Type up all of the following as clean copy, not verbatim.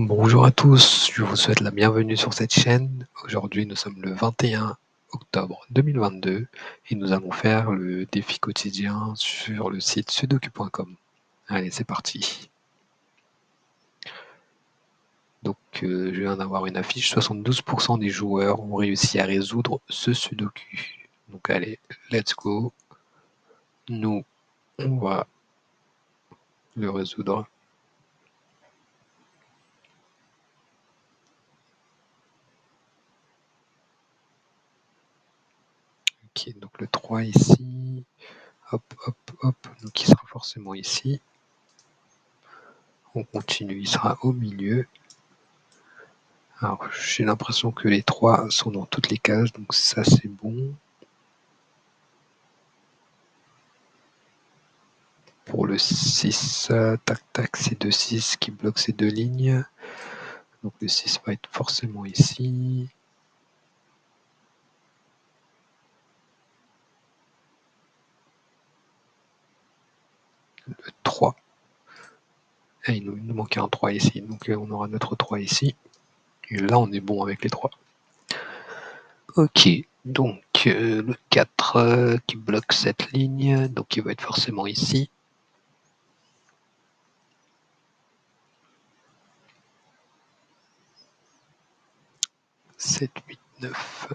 Bonjour à tous, je vous souhaite la bienvenue sur cette chaîne. Aujourd'hui, nous sommes le 21 octobre 2022 et nous allons faire le défi quotidien sur le site sudoku.com. Allez, c'est parti. Donc, je viens d'avoir une affiche, 72% des joueurs ont réussi à résoudre ce sudoku. Donc, allez, let's go. Nous, on va le résoudre. Ok, donc le 3 ici. Hop, hop, hop. Donc, il sera forcément ici. On continue, il sera au milieu. Alors, j'ai l'impression que les 3 sont dans toutes les cases, donc ça c'est bon. Pour le 6, tac tac, c'est 2 6 qui bloquent ces 2 lignes. Donc le 6 va être forcément ici. Le 3. Et il nous manquait un 3 ici, donc on aura notre 3 ici. Et là on est bon avec les 3. Ok, donc le 4 qui bloque cette ligne, donc il va être forcément ici. « 7, 8, 9.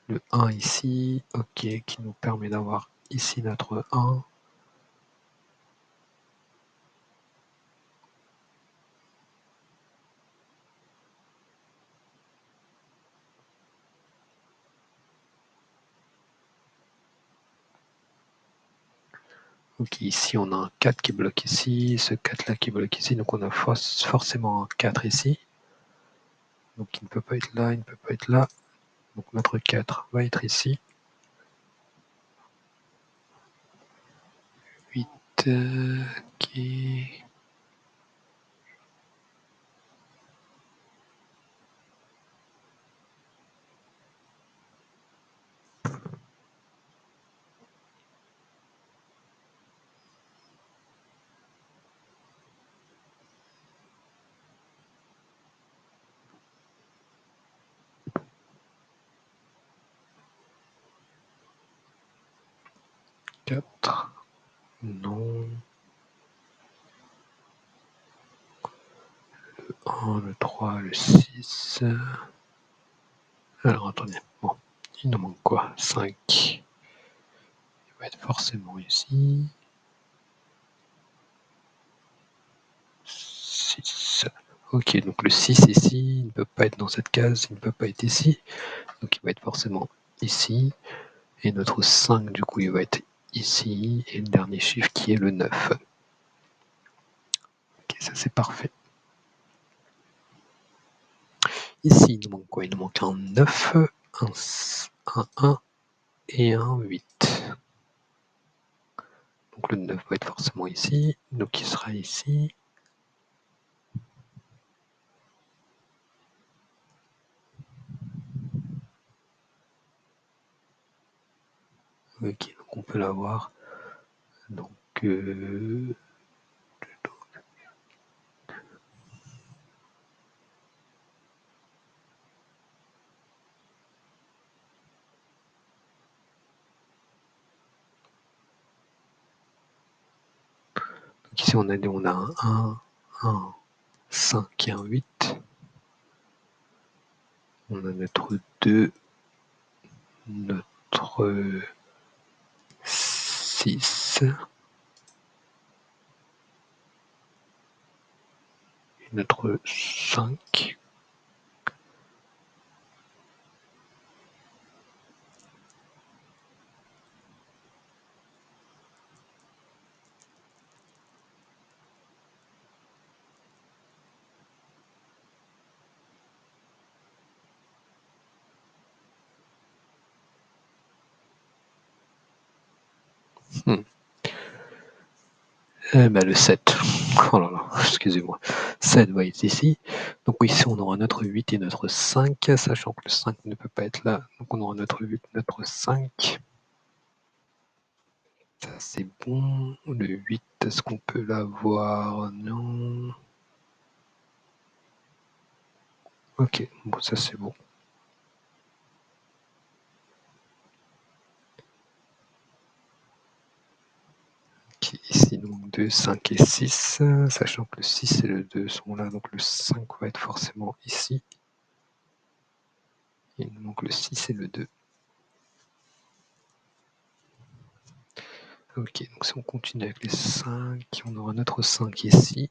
Le 1 ici, ok, qui nous permet d'avoir ici notre 1. Ok, ici on a un 4 qui bloque ici, ce 4 là qui bloque ici, donc on a forcément un 4 ici. Donc il ne peut pas être là, il ne peut pas être là. Donc notre 4 va être ici. 8, ok. Quatre. Non. Le 1, le 3, le 6. Alors attendez, bon, il nous manque quoi? 5. Il va être forcément ici. 6. Ok, donc le 6 ici, il ne peut pas être dans cette case, il ne peut pas être ici. Donc il va être forcément ici. Et notre 5, du coup, il va être ici. Et le dernier chiffre qui est le 9. Ok, ça c'est parfait. Ici, il nous manque quoi? Il nous manque un 9, un 1 et un 8. Donc le 9 va être forcément ici. Donc il sera ici. Ok, donc on peut l'avoir. Donc ici on a un 1, un 5 et un 8. On a notre 2, notre 6 et notre 5. Eh ben le 7. Oh là là, excusez-moi. 7 va être ici. Donc ici, on aura notre 8 et notre 5, sachant que le 5 ne peut pas être là. Donc on aura notre 8, notre 5. Ça, c'est bon. Le 8, est-ce qu'on peut l'avoir? Non. Ok, bon, ça c'est bon. Okay, ici, donc 2, 5 et 6, sachant que le 6 et le 2 sont là, donc le 5 va être forcément ici. Et donc le 6 et le 2. Ok, donc si on continue avec les 5, on aura notre 5 ici.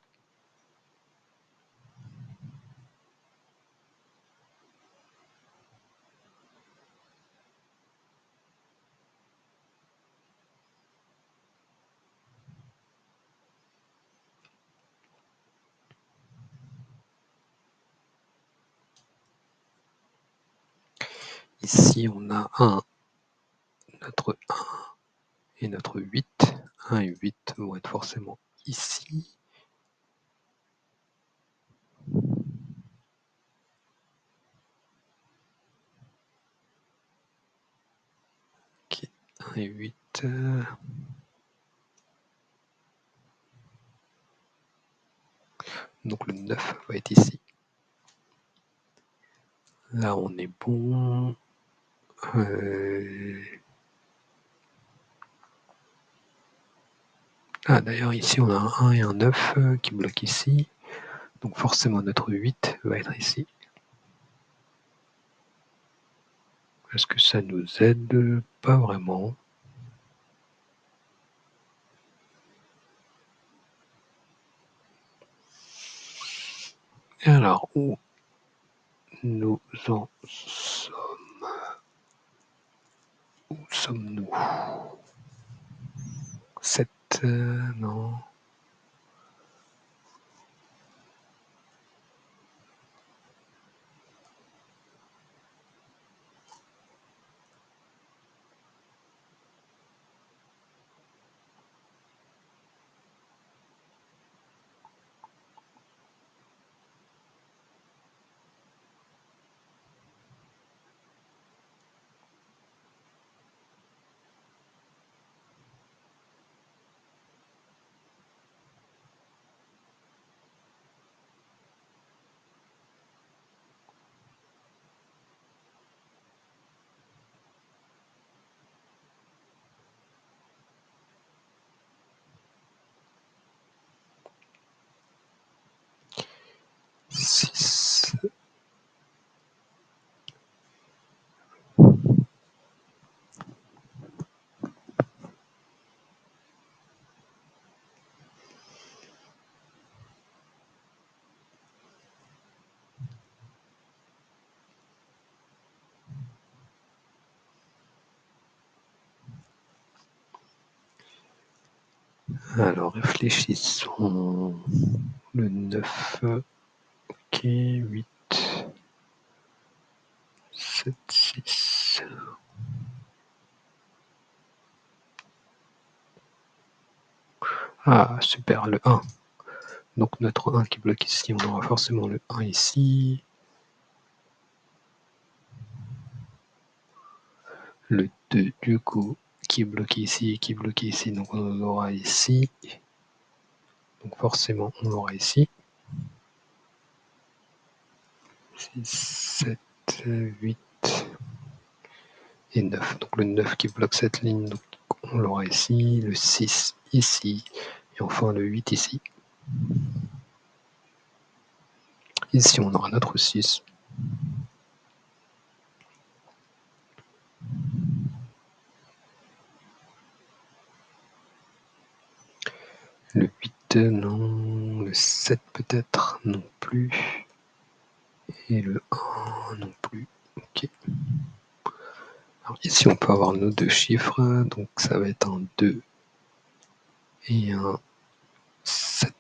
Ici, on a notre 1 et notre 8. 1 et 8 vont être forcément ici. Ok, 1 et 8. Donc le 9 va être ici. Là, on est bon. Ah, d'ailleurs, ici, on a un 1 et un 9 qui bloquent ici. Donc forcément, notre 8 va être ici. Est-ce que ça nous aide? Pas vraiment. Alors, où nous en sommes? Où sommes-nous? 7, non. Six. Alors, réfléchissons. Le 9, ok, 8, 7, 6. Ah, super, le 1. Donc notre 1 qui bloque ici, on aura forcément le 1 ici. Le 2, du coup, qui est bloqué ici et qui est bloqué ici, donc on l'aura ici. Donc forcément, on l'aura ici. 6, 7, 8 et 9. Donc le 9 qui bloque cette ligne, donc on l'aura ici. Le 6 ici. Et enfin le 8 ici. Ici, on aura notre 6. Le 8, non. Le 7 peut-être, non plus. Et le 1, non plus. Ok. Alors ici, on peut avoir nos deux chiffres. Donc ça va être un 2 et un 7.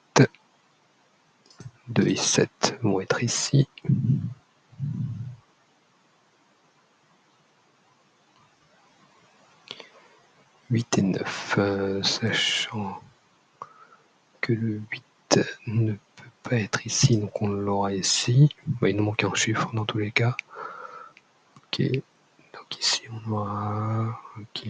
2 et 7 vont être ici. 8 et 9, sachant que le 8 ne peut pas être ici, donc on l'aura ici. Bah, il nous manque un chiffre dans tous les cas. Ok, donc ici on aura... Ok.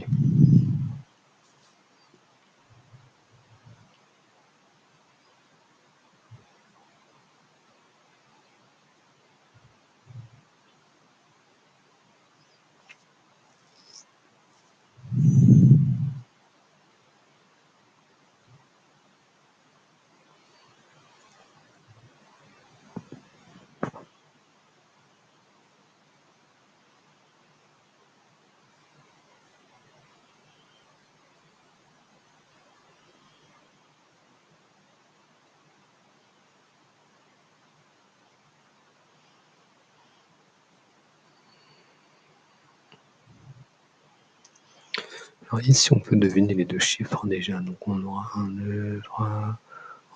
Alors ici, on peut deviner les deux chiffres déjà. Donc on aura un 2, 3,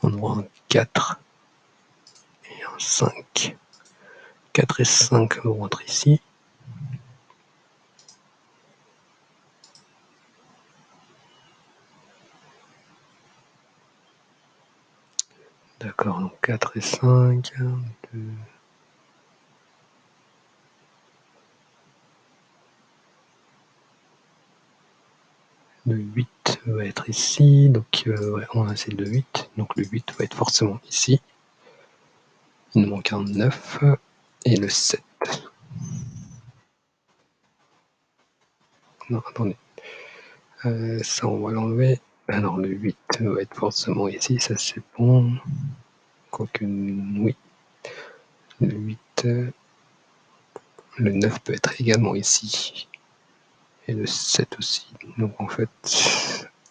on aura un 4 et un 5. 4 et 5 vont rentrer ici. D'accord, donc 4 et 5, 2. Le 8 va être ici, donc ouais, on a ces deux 8, donc le 8 va être forcément ici. Il nous manque un 9 et le 7. Non, attendez. Ça, on va l'enlever. Alors, le 8 va être forcément ici, ça c'est bon. Quoique, oui. Le 8, le 9 peut être également ici. Et le 7 aussi. Donc, en fait,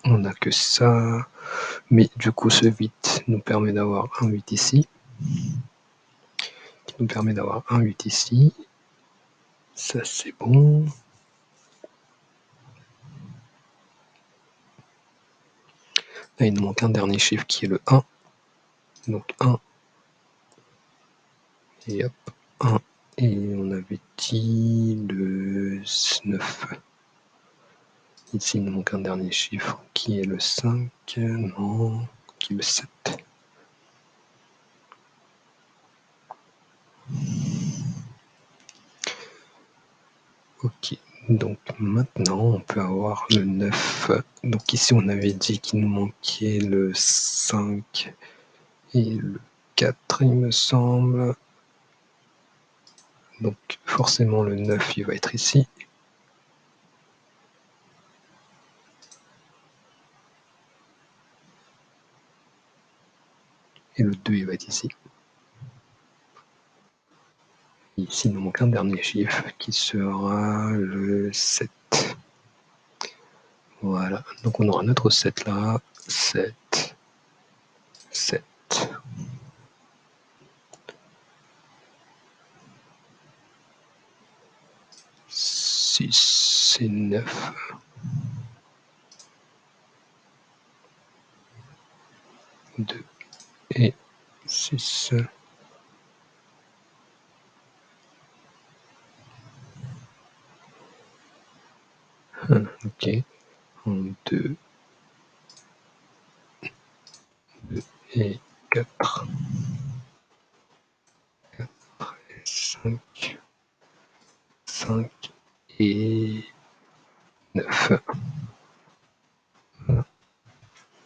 on n'a que ça. Mais du coup, ce 8 nous permet d'avoir un 8 ici. Qui nous permet d'avoir un 8 ici. Ça, c'est bon. Là, il nous manque un dernier chiffre qui est le 1. Donc 1. Et hop, 1. Et on avait dit le 9. Ici, il nous manque un dernier chiffre qui est le 5. Non, qui est le 7. Ok, donc maintenant, on peut avoir le 9. Donc ici, on avait dit qu'il nous manquait le 5 et le 4, il me semble. Donc forcément, le 9, il va être ici. Et le 2, il va être ici. Ici, il nous manque un dernier chiffre qui sera le 7. Voilà, donc on aura notre 7 là. 7, 7. 6 et 9. 2 et 6. Ok. 2 et 4.